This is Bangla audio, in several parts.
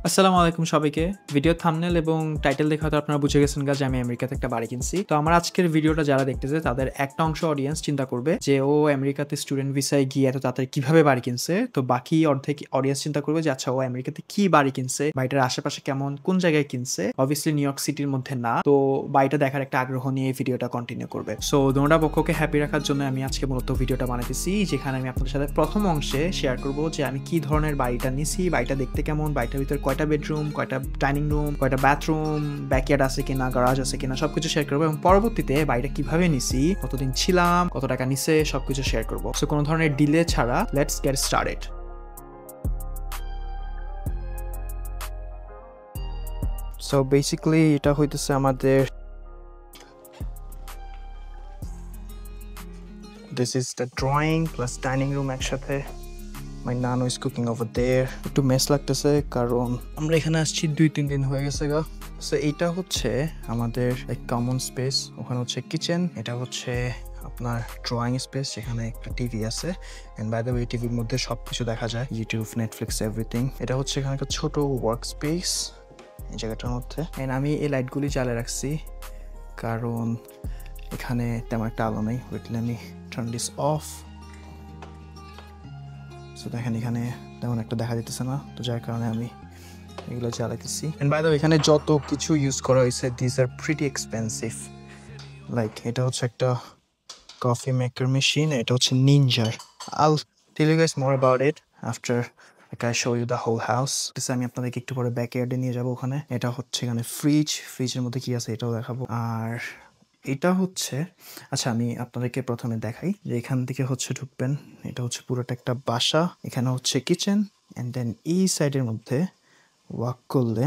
আসসালামু আলাইকুম সবাইকে। ভিডিও থাম্বনেল এবং টাইটেল দেখে হয়তো আপনারা বুঝে গেছেন যে আমি আমেরিকাতে একটা বাড়ি কিনছি। তো আমার আজকের ভিডিওটা যারা দেখতেছে তাদের একটা অংশ অডিয়েন্স চিন্তা করবে যে ও আমেরিকাতে স্টুডেন্ট ভিসায় গিয়ে এত তাড়াতাড়ি কিভাবে বাড়ি কিনছে। তো বাকি অর্ধেক অডিয়েন্স চিন্তা করবে যে আচ্ছা ও আমেরিকাতে কি বাড়ি কিনছে, বাড়িটার আশেপাশে কেমন, কোন জায়গায় কিনছে। অবভিয়াসলি নিউ ইয়র্ক সিটির মধ্যে না। তো বাড়িটা দেখার একটা আগ্রহ নিয়ে এই ভিডিওটা কন্টিনিউ করবে। সো দোনোটা পক্ষকে হ্যাপি রাখার জন্য আমি আজকে মূলত ভিডিওটা বানাইতেছি, যেখানে আমি আপনাদের সাথে প্রথম অংশে শেয়ার করব যে আমি কি ধরনের বাড়িটা নিছি, বাড়িটা দেখতে কেমন, বাড়িটার ভিতরে কয়টা বেডরুম, কয়টা ডাইনিং রুম, কয়টা বাথরুম, ব্যাকইয়ার্ড আছে কিনা, গারাজ আছে কিনা সবকিছু শেয়ার করবো, এবং পরবর্তীতে বাড়িটা কিভাবে নিছি, কতদিন ছিলাম, কত টাকা নিছে সবকিছু শেয়ার করবো। সো কোনো ধরনের ডিলে ছাড়া let's get started. So basically এটা হইতেছে আমাদের this is the drawing plus dining room একসাথে। মাই নানু ইজ কুকিং ওভার দেয়ার। একটু মেস লাগতেছে কারণ আমরা এখানে আসছি 2-3 দিন হয়ে গেছে গা। সো এইটা হচ্ছে আমাদের এক কমন স্পেস, ওখানে হচ্ছে কিচেন, এটা হচ্ছে আপনার ড্রয়িং স্পেস যেখানে একটা টিভি আছে, এন্ড বাই দ্য ওয়ে টিভির মধ্যে সব কিছু দেখা যায়, ইউটিউব, নেটফ্লিক্স, এভরিথিং। এটা হচ্ছে এখানে একটা ছোট ওয়ার্ক স্পেস এই জায়গাটার মধ্যে। এন্ড আমি এই লাইটগুলি জ্বালিয়ে রাখছি কারণ এখানে তেমন একটা আলো নেই। ওয়েটলি আমি টার্ন দিস অফ। সো দেখেন এখানে তেমন একটা দেখা যেতেছে না, তো যার কারণে আমি এগুলো জ্বালাইতেছি। এন্ড বাই দ্য ওয়ে এখানে যত কিছু ইউজ করা হয়েছে this are pretty expensive. Like এটা হচ্ছে একটা কফি মেকার মেশিন, এটা হচ্ছে নিনজার। I'll tell you guys more about it after I show you the whole house. আমি আপনাদেরকে একটু পরে ব্যাকইয়ার্ডে নিয়ে যাবো। ওখানে এটা হচ্ছে এখানে ফ্রিজের মধ্যে কি আছে এটাও দেখাবো। আর এটা হচ্ছে, আচ্ছা আমি আপনাদেরকে প্রথমে দেখাই যে এখান থেকে হচ্ছে ঢুকবেন, এটা হচ্ছে পুরোটা একটা বাসা, এখানে হচ্ছে কিচেন, অ্যান্ড দেন এই সাইডের মধ্যে ওয়াক করলে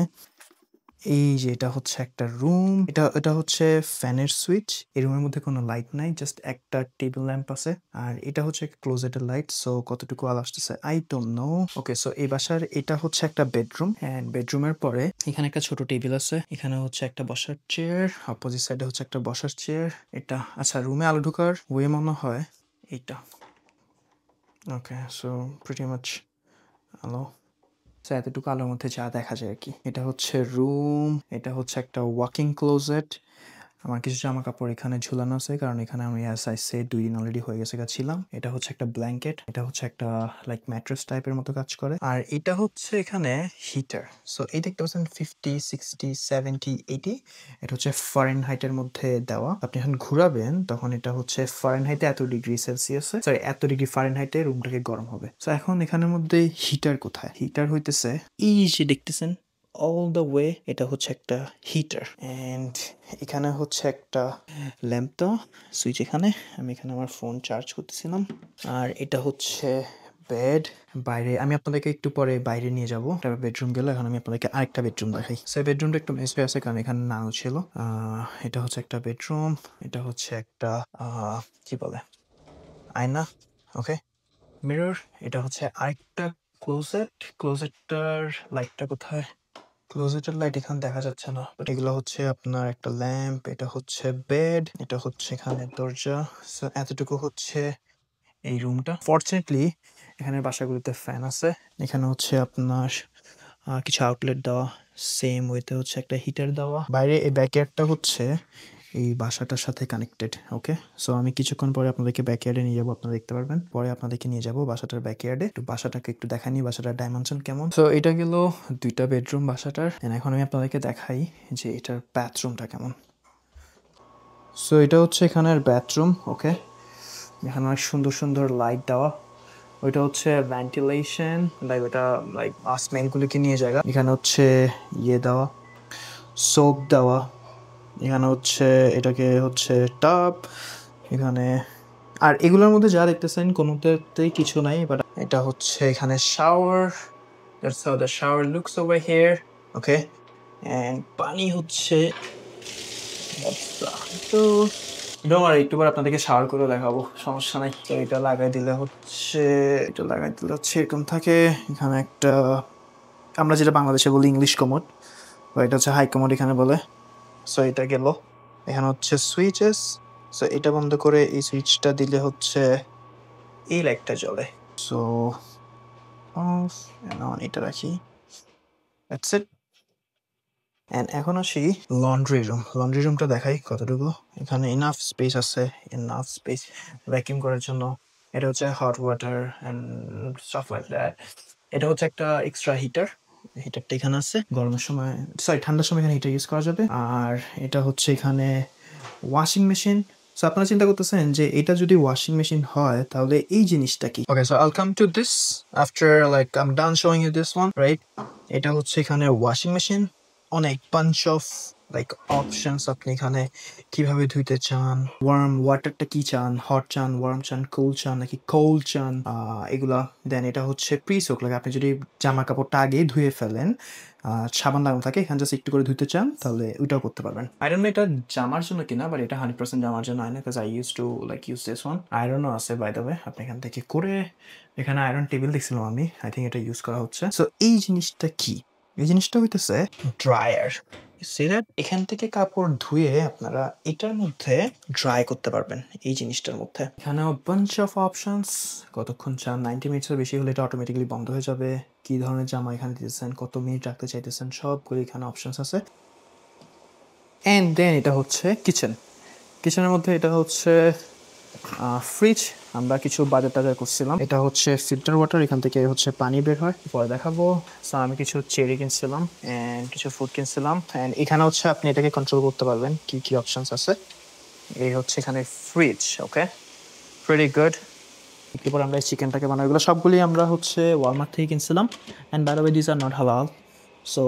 এই যে এটা হচ্ছে একটা রুম, এটা হচ্ছে ফ্যানের সুইচ। এই রুমের মধ্যে কোনো লাইট নাই, জাস্ট একটা টেবিল ল্যাম্প আছে। আর এটা হচ্ছে ক্লোজেটের লাইট, সো কতটুকু আলো আসতেছে I don't know. Okay, so এই বাসার এটা হচ্ছে একটা বেডরুম, এন্ড বেডরুমের পরে এখানে একটা ছোট টেবিল আছে, এখানে হচ্ছে একটা বসার চেয়ার, অপোজিট সাইডে হচ্ছে একটা বসার চেয়ার। এটা আচ্ছা রুমে আলো ঢোকার ওয়ে মনে হয় এইটা। ওকে, সো প্রিটি মাচ আলো। এতটুকু আলোর মধ্যে যা দেখা যায় আর কি। এটা হচ্ছে রুম, এটা হচ্ছে একটা ওয়াকিং ক্লোজেট। আমার কিছু জামা কাপড় এখানে ঝুলানো আছে কারণ এখানে আমি অ্যাজ আই সেড 2 দিন অলরেডি হয়ে গেছে ছিলাম। এটা হচ্ছে একটা ব্ল্যাঙ্কেট, এটা হচ্ছে একটা লাইক ম্যাট্রেস টাইপের মতো কাজ করে। আর এটা হচ্ছে এখানে হিটার। সো এই দেখতে পাচ্ছেন 50, 60, 70, 80, এটা হচ্ছে ফারেনহাইটের মধ্যে দেওয়া। আপনি যখন ঘুরাবেন তখন এটা হচ্ছে ফারেনহাইটে এত ডিগ্রি সেলসিয়াসে, সরি এত ডিগ্রি ফারেনহাইটে রুমটাকে গরম হবে। সো এখন এখানের মধ্যে হিটার কোথায়? হিটার হইতেছে এই যে দেখতেছেন অল দ্য ওয়ে, এটা হচ্ছে একটা হিটার। অ্যান্ড এখানে হচ্ছে একটা ল্যাম্প তো সুইচ, এখানে আমি এখানে আমার ফোন চার্জ করতেছিলাম। আর এটা হচ্ছে বেড। বাইরে আমি আপনাদেরকে একটু পরে বাইরে নিয়ে যাবো, বেডরুম গেলে। এখন আমি আপনাদেরকে আরেকটা বেডরুম দেখাই। সো বেডরুমটা একটু মেস হয়ে আছে কারণ এখানে নানু ছিল। এটা হচ্ছে একটা বেডরুম, এটা হচ্ছে একটা কি বলে আয়না, ওকে, মিরর। এটা হচ্ছে আরেকটা ক্লোজেটটার লাইটটা কোথায়? ক্লোজেটের লাইট এখানে দেখা যাচ্ছে না, বাট এগুলো হচ্ছে আপনার একটা ল্যাম্প, এটা হচ্ছে বেড, এটা হচ্ছে এখানে দরজা। সো এতটুকু হচ্ছে এই রুমটা। ফরচুনেটলি এখানে বাসাগুলোতে ফ্যান আছে। এখানে হচ্ছে আপনার কিছু আউটলেট দেওয়া, সেম ওয়েতে হচ্ছে একটা হিটার দেওয়া। বাইরে এই ব্যাকইয়ার্ডটা হচ্ছে এই বাসাটার সাথে কানেক্টেড। ওকে, সো আমি কিছুক্ষণ পরে আপনাদেরকে ব্যাকইয়ার্ডে নিয়ে যাবো, আপনারা দেখতে পারবেন। পরে আপনাদেরকে নিয়ে যাবো বাসাটার ব্যাকইয়ার্ডে, একটু বাসাটাকে একটু দেখানি, বাসাটার ডাইমেনশন কেমন। সো এটা গেল 2টা বেডরুম বাসাটার। এখন আমি আপনাদেরকে দেখাই যে এটার বাথরুমটা কেমন। সো এটা হচ্ছে এখানের বাথরুম। ওকে, এখানে অনেক সুন্দর সুন্দর লাইট দেওয়া। ওইটা হচ্ছে ভেন্টিলেশন, লাইক ওটা লাইক স্মেলগুলোকে নিয়ে জায়গা। এখানে হচ্ছে ইয়ে দেওয়া, সোপ দেওয়া। এখানে হচ্ছে এটাকে হচ্ছে টাব এখানে। আর এগুলোর মধ্যে যা দেখতেছেন কোনোটাতেই কিছু নাই, বাট এটা হচ্ছে এখানে shower. That's how the shower looks over here. Okay, and পানি হচ্ছে তো ডোমার একটু পর আপনাদেরকে শাওয়ার করে দেখাবো, সমস্যা নাই। তো এটা লাগাই দিলে হচ্ছে, এটা লাগাই দিলে হচ্ছে এরকম থাকে। এখানে একটা আমরা যেটা বাংলাদেশে বলি ইংলিশ কমোড, বা এটা হচ্ছে হাই কমোড এখানে বলে। সো এটা গেল। এখানে হচ্ছে সুইচেস। সো এটা বন্ধ করে এই সুইচটা দিলে হচ্ছে এই লাইটটা জ্বলে। সো অফ, এটা রাখি। That's it. অ্যান্ড এখন আসি লন্ড্রি রুমটা দেখাই কতটুকু। এখানে ইনাফ স্পেস আছে, ইনাফ স্পেস ভ্যাকিউম করার জন্য। এটা হচ্ছে hot water and staff like that. এটা হচ্ছে একটা এক্সট্রা হিটারটা এখানে আছে, গরমের সময় সরি ঠান্ডার সময় এখানে হিটার ইউজ করা যাবে। আর এটা হচ্ছে এখানে ওয়াশিং মেশিন। সো আপনারা চিন্তা করতেছেন যে এটা যদি ওয়াশিং মেশিন হয় তাহলে এই জিনিসটা কি? Okay, so I'll come to this after like I am done showing you this one, right? এটা হচ্ছে এখানে ওয়াশিং মেশিন, অনেক বাঞ্চ অফ লাইক অপশনস। আপনি এখানে কিভাবে ধুইতে চান, ওয়ার্ম ওয়াটারটা কি চান, হট চান, ওয়ার্ম চান, কুল চান নাকি কোল্ড চান, এগুলা। দেন এটা হচ্ছে প্রি সোক, লাগে আপনি যদি জামা কাপড়টা আগে ধুয়ে ফেলেন, সাবান লাগানো থাকে, এখানে জাস্ট একটু করে ধুতে চান তাহলে ওইটাও করতে পারবেন। আই ডোন্ট নো এটা জামার জন্য কিনা, বাট এটা 100% জামার জন্য হয় না, because I use to like use this one. আয়রনও আছে বাই দ্য ওয়ে, আপনি এখান থেকে করে, এখানে আয়রন টেবিল দেখছিলাম আমি, আই থিঙ্ক এটা ইউজ করা হচ্ছে। সো এই জিনিসটা কি? এই জিনিসটা হইতেছে ড্রায়ার। সি দ্যাট, এখান থেকে কাপড় ধুয়ে আপনারা এটার মধ্যে ড্রাই করতে পারবেন, এই জিনিসটার মধ্যে। এখানেও বাঞ্চ অফ অপশনস, কতক্ষণ চান, 90 মিনিটসের বেশি হলে এটা অটোমেটিক্যালি বন্ধ হয়ে যাবে। কি ধরনের জামা এখানে দিতেছেন, কত মিনিট রাখতে চাইতেছেন, সবগুলো এখানে অপশনস আছে। অ্যান্ড দেন এটা হচ্ছে কিচেনের মধ্যে এটা হচ্ছে ফ্রিজ। আমরা কিছু বাজার টাজার করছিলাম। এটা হচ্ছে ফিল্টার ওয়াটার, এখান থেকে হচ্ছে পানি বের হয়, পরে দেখাবো। সো আমি কিছু চেরি কিনছিলাম অ্যান্ড কিছু ফুড কিনছিলাম। অ্যান্ড এখানে হচ্ছে আপনি এটাকে কন্ট্রোল করতে পারবেন কি কি অপশনস আছে। এই হচ্ছে এখানে ফ্রিজ। ওকে, প্রিটি গুড। এরপর আমরা এই চিকেনটাকে বানাবো, এগুলো সবগুলি আমরা হচ্ছে ওয়ালমার্ট থেকে কিনছিলাম। And by the way this are not হালাল, so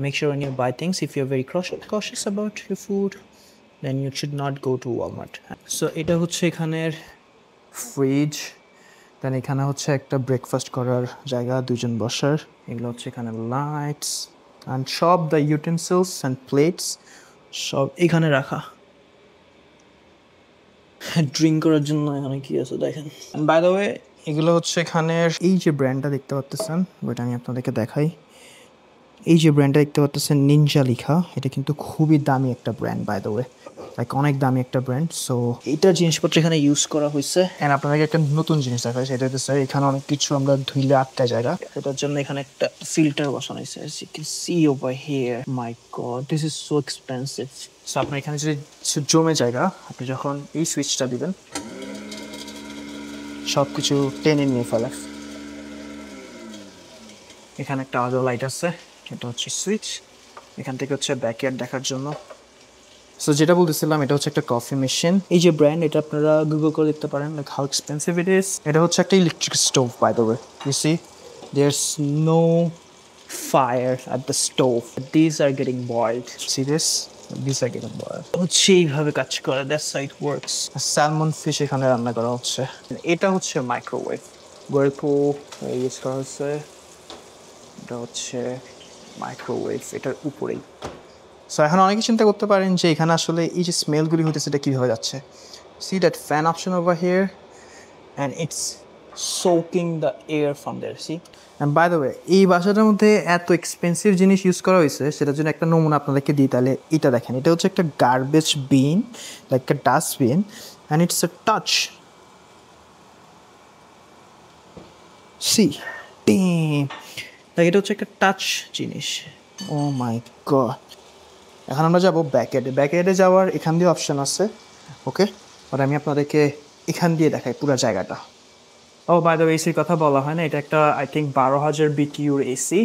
make sure when you buy things, if you're very cautious about your food, then you should not go to Walmart. So এটা হচ্ছে এখানের ফ্রিজ। দেন এখানে হচ্ছে একটা ব্রেকফাস্ট করার জায়গা, দুজন বসার। এগুলো হচ্ছে এখানে লাইটস অ্যান্ড সব দ্য ইউটেন্সিলস অ্যান্ড প্লেটস সব এখানে রাখা। ড্রিঙ্ক করার জন্য এখানে কি আছে দেখেন। বাই দ্য ওয়ে, এগুলো হচ্ছে এখানের এই যে ব্র্যান্ডটা দেখতে পাচ্ছেন, ওইটা আমি আপনাদেরকে দেখাই। এই যে ব্র্যান্ডটা দেখতে পাচ্ছেন নিনজা লেখা, এটা কিন্তু খুবই দামি একটা brand by the way, like অনেক দামি একটা ব্র্যান্ড। সো এইটার জিনিসপত্র এখানে ইউজ করা হয়েছে। অ্যান্ড আপনাদেরকে একটা নতুন জিনিস দেখা সেটা হচ্ছে এখানে অনেক কিছু আমরা ধুইলে আটকা জায়গা, এটার জন্য এখানে একটা ফিল্টার বসানো হয়েছে। As you can see over here, my god, this is so expensive. So আপনার এখানে যদি জমে জায়গা, আপনি যখন এই সুইচটা দিবেন সব কিছু টেনে নিয়ে ফেলে। এখানে একটা আলো লাইট আছে, এটা হচ্ছে সুইচ, এখান থেকে হচ্ছে ব্যাকয়ার্ড দেখার জন্য। সো যেটা বলতেছিলাম, এটা হচ্ছে একটা কফি মেশিন। এই যে ব্র্যান্ড, এটা আপনারা গুগল করে দেখতে পারেন, like how expensive it is. এটা হচ্ছে একটা electric stove by the way, you see there's no fire at the stove, this are getting boiled, see this, this are getting boiled. হচ্ছে এইভাবে কাজ করে, that's how it works. Salmon fish এখানে রান্না করা হচ্ছে। এটা হচ্ছে মাইক্রোওয়েভ, ওয়ার্লপুল ইউজ করা হচ্ছে। এটা হচ্ছে মাইক্রোওয়েভ, এটার উপরেই। সো এখন অনেকে চিন্তা করতে পারেন যে এখানে আসলে এই যে স্মেলগুলি হতেছে এটা কীভাবে যাচ্ছে। See that fan option over here and it's soaking the air from there. See, and by the way, এই বাসাটার মধ্যে এত এক্সপেন্সিভ জিনিস ইউজ করা হয়েছে, সেটার জন্য একটা নমুনা আপনাদেরকে দিই। তাহলে এটা দেখেন, এটা হচ্ছে একটা গার্বেজ বিন, লাইক একটা dustbin, and it's a touch. See team, like এটা হচ্ছে একটা টাচ জিনিস। Oh my God. এখন আমরা যাবো ব্যাকএডে যাওয়ার এখান দিয়ে অপশান আছে। ওকে, আর আমি আপনাদেরকে এখান দিয়ে দেখাই পুরো জায়গাটা। ও বাই দ্য ওয়ে, এসির কথা বলা হয় না, এটা একটা আই থিঙ্ক 12,000 BTUর এসি।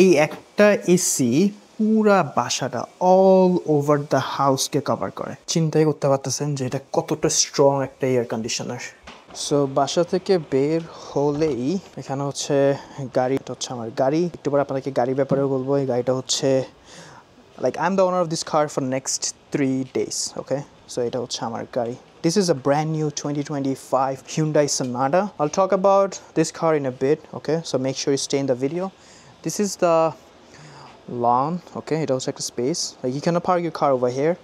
এই একটা এসি পুরা বাসাটা অল ওভার দ্য হাউসকে কভার করে। চিন্তাই করতে পারতেছেন যে এটা কতটা স্ট্রং একটা এয়ার কন্ডিশনার। সো বাসা থেকে বের হলেই এখানে হচ্ছে গাড়ি, এটা হচ্ছে আমার গাড়ি। একটু পরে আপনাদেরকে গাড়ির ব্যাপারেও বলবো। এই গাড়িটা হচ্ছে like I'm the owner of this car for next 3 days. Okay, so এটা হচ্ছে আমার গাড়ি। This is a brand new 2025 Hyundai Sonata. I'll talk about this car in a bit. Okay, so make sure you stay in the video. This is the lawn. Okay, এটা হচ্ছে একটা space, like you cannot park your car over here,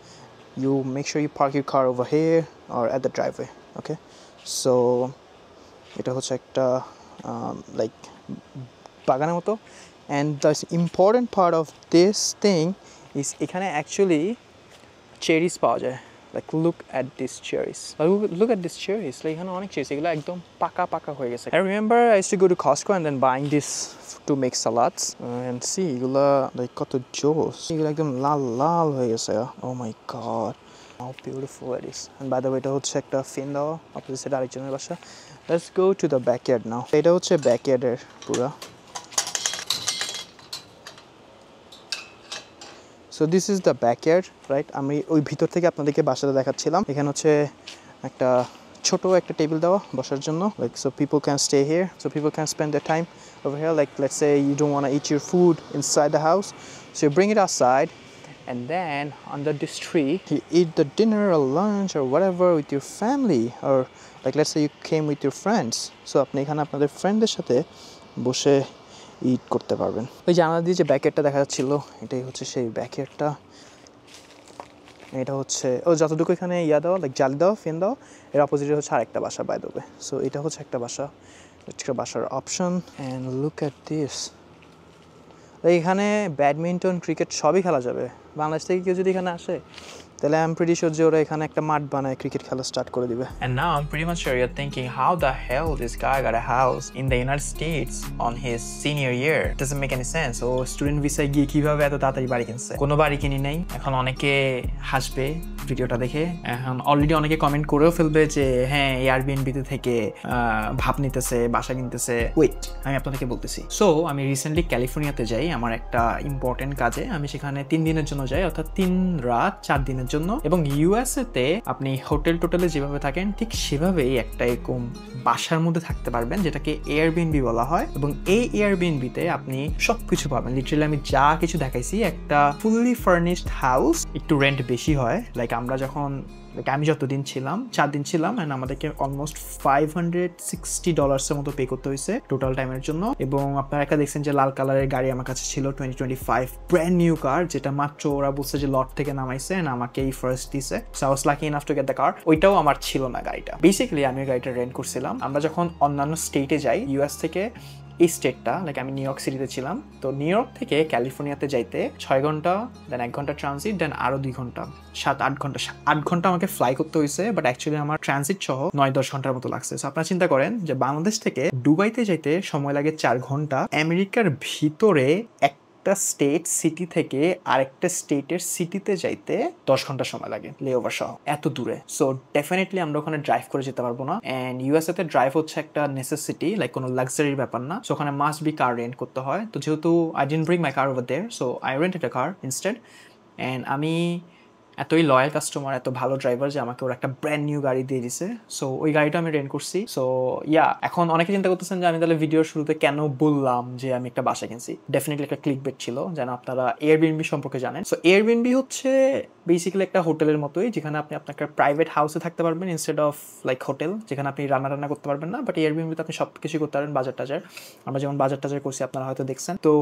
you make sure you park your car over here or at the driveway. Okay, so এটা হচ্ছে একটা like বাগানের মতো। and the important part of this thing is এখানে অ্যাকচুয়ালি চেরিস পাওয়া যায়, Like look at these cherries. Look at these cherries. Like এখানে অনেক cherries এগুলো একদম পাকা হয়ে গেছে. I remember I used to go to Costco and then buying this to make salads and see এগুলো like কত জোস. এগুলো একদম লাল হয়ে গেছে. Oh my god. How beautiful it is. And by the way, এটা হচ্ছে একটা ফিন দেওয়া অপোজিট আরেকজনের বাসা. Let's go to the backyard now. এটা হচ্ছে ব্যাকইয়ার্ডের পুরা. So this is the backyard, right? আমি ওই ভিতর থেকে আপনাদেরকে বাসাটা দেখাচ্ছিলাম. এখানে হচ্ছে একটা ছোট একটা টেবিল দেওয়া বসার জন্য, like so people can stay here, so people can spend their time over here. Like let's say you don't want to eat your food inside the house, so you bring it outside. And then under this tree, you eat the dinner or lunch or whatever with your family, or like let's say you came with your friends. So আপনি এখানে আপনাদের ফ্রেন্ডদের সাথে বসে ইট করতে পারবেন. ওই জানালা দিয়ে যে ব্যাকইয়ার্ডটা দেখা যাচ্ছিল, এটাই হচ্ছে সেই ব্যাকইয়ার্ডটা. এটা হচ্ছে যতটুকু এখানে দেওয়া লাইক জালি দেওয়া ফেন দেওয়া, এর অপোজিটে হচ্ছে আরেকটা বাসা বাই দ্য ওয়ে. সো এটা হচ্ছে একটা বাসার option. And look at this. এখানে ব্যাডমিন্টন ক্রিকেট সবই খেলা যাবে. বাংলাদেশ থেকে কেউ যদি এখানে আসে তাহলে I'm pretty sure যে ওরা এখানে একটা মাঠ বানায় ক্রিকেট খেলা স্টার্ট করে দিবে. And now I'm pretty much sure you're thinking how the hell this guy got a house in the United States on his senior year. It doesn't make any sense. ও স্টুডেন্ট ভিসায় গিয়ে কিভাবে এত তাড়াতাড়ি বাড়ি কিনছে? কোনো বাড়ি কিনি নাই. এখন অনেকে হাসবে ভিডিওটা দেখে. এখন অলরেডি অনেকে কমেন্ট করেও ফেলবে যে হ্যাঁ এয়ারবিএনবি থেকে ভাব নিতেছে, বাসা কিনতেছে. ওয়েট, আমি আপনাদেরকে বলতেছি. সো আমি রিসেন্টলি ক্যালিফোর্নিয়াতে যাই আমার একটা ইম্পর্টেন্ট কাজে. আমি সেখানে 3 দিনের জন্য যাই, অর্থাৎ 3 রাত 4 দিনের জন্য. এবং ইউএসএ তে আপনি হোটেলে যেভাবে থাকেন ঠিক সেভাবেই একটা এরকম বাসার মধ্যে থাকতে পারবেন, যেটাকে এয়ারবিএনবি বলা হয়. এবং এই এয়ারবিএনবিতে আপনি সবকিছু পাবেন. লিটারালি আমি যা কিছু দেখাইছি, একটা ফুললি ফার্নিশড হাউস. একটু রেন্ট বেশি হয়. লাইক আমরা যখন আমি যতদিন ছিলাম 4 দিন ছিলাম, অ্যান্ড আমাদেরকে অলমোস্ট $560 মতো পে করতে হয়েছে টোটাল টাইমের জন্য. এবং আপনারা একটা দেখছেন যে লাল কালারের গাড়ি আমার কাছে ছিল 2025 ব্র্যান্ড নিউ কার, যেটা মাত্র ওরা বলছে যে লট থেকে নামাইছে, অ্যান্ড আমাকে এই ফার্স্ট দিছে. So I was lucky enough to get the car. ওইটাও আমার ছিল না গাড়িটা. বেসিক্যালি আমি গাড়িটা রেন্ট করছিলাম. আমরা যখন অন্যান্য স্টেটে যাই ইউএস থেকে, এই স্টেটটা লাইক আমি নিউ ইয়র্ক সিটিতে ছিলাম, তো নিউ ইয়র্ক থেকে ক্যালিফোর্নিয়াতে যাইতে 6 ঘন্টা, দেন 1 ঘন্টা ট্রানজিট, দেন আরো 2 ঘন্টা, 7-8 ঘন্টা 8 ঘন্টা আমাকে ফ্লাই করতে হয়েছে. বাট অ্যাকচুয়ালি আমার ট্রানজিট সহ 9-10 ঘন্টার মতো লাগছে. সো আপনারা চিন্তা করেন যে বাংলাদেশ থেকে দুবাইতে যাইতে সময় লাগে 4 ঘন্টা, আমেরিকার ভিতরে একটা স্টেট সিটি থেকে আরেকটা স্টেটের সিটিতে যাইতে 10 ঘন্টা সময় লাগে লেওভার সহ, এত দূরে. সো ডেফিনেটলি আমরা ওখানে ড্রাইভ করে যেতে পারবো না. অ্যান্ড ইউএসএ তে ড্রাইভ হচ্ছে একটা নেসেসিটি, লাইক কোনো লাক্সারির ব্যাপার না. সো ওখানে মাস্ট বি কার রেন্ট করতে হয়. তো যেহেতু I didn't bring my car over there, so I rented a car instead. অ্যান্ড আমি এতই লয়াল কাস্টমার, এত ভালো ড্রাইভার যে আমাকে ওরা একটা ব্র্যান্ড নিউ গাড়ি দিয়ে দিছে. সো ওই গাড়িটা আমি রেন্ট করছি. সো এখন অনেকে চিন্তা করতেছেন যে আমি তাহলে ভিডিওর শুরুতে কেন বললাম যে আমি একটা বাসা কিনছি. ডেফিনেটলি একটা ক্লিক বেট ছিল যেন আপনারা এয়ারবিএনবি সম্পর্কে জানেন. সো এয়ারবিএনবি হচ্ছে বেসিক্যালি একটা হোটেলের মতোই, যেখানে আপনি আপনার প্রাইভেট হাউসে থাকতে পারবেন ইনস্টেড অফ লাইক হোটেল, যেখানে আপনি রান্না করতে পারবেন না. বাট এয়ারবিএনবিতে আপনি সব কিছু করতে পারবেন, বাজার টাজার. আমরা যেমন বাজার টাজার করছি আপনারা হয়তো দেখছেন. তো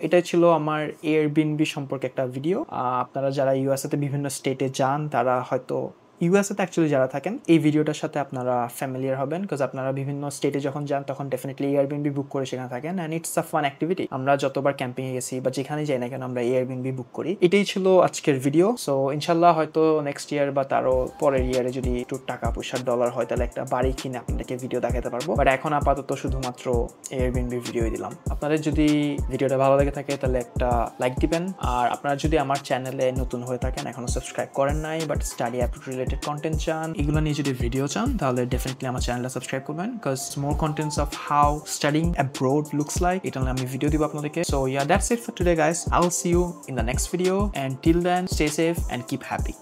এটাই ছিল আমার এয়ারবিএনবি সম্পর্কে একটা ভিডিও. আপনারা যারা ইউএসএতে বিভিন্ন স্টেটে যান তারা হয়তো ইউএসএতে অ্যাকচুয়ালি যারা থাকেন এই ভিডিওটার সাথে আপনারা ফ্যামিলিয়ার হবেন, বিকজ আপনারা বিভিন্ন স্টেটে যখন যান তখন ডেফিনেটলি এয়ারবিএনবি বুক করে সেখানে থাকেন. And it's a fun activity. আমরা যতবার ক্যাম্পিংয়ে গেছি বা যেখানে যাই না কেন আমরা এয়ারবিএনবি বুক করি. এটাই ছিল আজকের ভিডিও. সো ইনশাল্লাহ হয়তো নেক্সট ইয়ার বা তারও পরের ইয়ারে যদি একটু টাকা পয়সার ডলার হয় তাহলে একটা বাড়ি কিনে আপনাদেরকে ভিডিও দেখাতে পারবো. বাট এখন আপাতত শুধুমাত্র এয়ারবিএনবি ভিডিওই দিলাম. আপনাদের যদি ভিডিওটা ভালো লেগে থাকে তাহলে একটা লাইক দিবেন. আর আপনারা যদি আমার চ্যানেলে নতুন হয়ে থাকেন, এখনো সাবস্ক্রাইব করেন নাই but study app related content চান, এগুলো নিয়ে যদি ভিডিও চান তাহলে ডেফিনেটলি আমার চ্যানেলটা সাবস্ক্রাইব করবেন, because more contents of how studying abroad looks like, এটা আমি ভিডিও দিব আপনাদেরকে. So that's it for today guys. I will see you in the next video, and till then stay safe and keep happy.